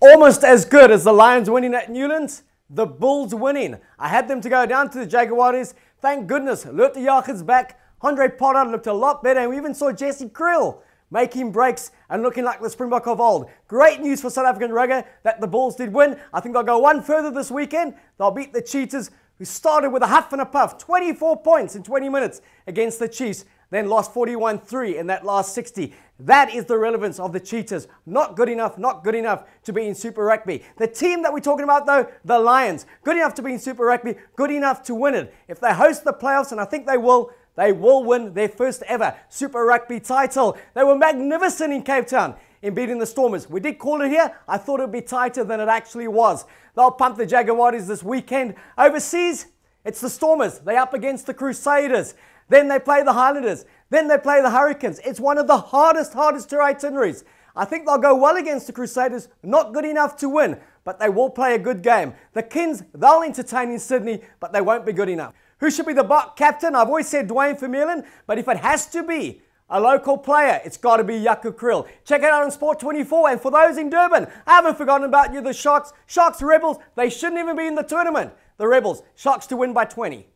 almost as good as the Lions winning at Newlands. The Bulls winning. I had them to go down to the Jaguares. Thank goodness, Lute Jager's back. Andre Pollard looked a lot better, and we even saw Jesse Krill making breaks and looking like the Springbok of old. Great news for South African rugby that the Bulls did win. I think they'll go one further this weekend. They'll beat the Cheetahs, who started with a huff and a puff, 24 points in 20 minutes against the Chiefs, then lost 41-3 in that last 60. That is the relevance of the Cheetahs. Not good enough to be in Super Rugby. The team that we're talking about though, the Lions, good enough to be in Super Rugby, good enough to win it. If they host the playoffs, and I think they will win their first ever Super Rugby title. They were magnificent in Cape Town in beating the Stormers. We did call it here. I thought it would be tighter than it actually was. They'll pump the Jaguares this weekend. Overseas, it's the Stormers. They're up against the Crusaders. Then they play the Highlanders. Then they play the Hurricanes. It's one of the hardest tour itineraries. I think they'll go well against the Crusaders. Not good enough to win, but they will play a good game. The Kings, they'll entertain in Sydney, but they won't be good enough. Who should be the Bok captain? I've always said Dwayne Vermeulen, but if it has to be a local player, it's got to be Jaco Krill. Check it out on Sport 24. And for those in Durban, I haven't forgotten about you, the Sharks. Sharks Rebels, they shouldn't even be in the tournament. The Rebels, Sharks to win by 20.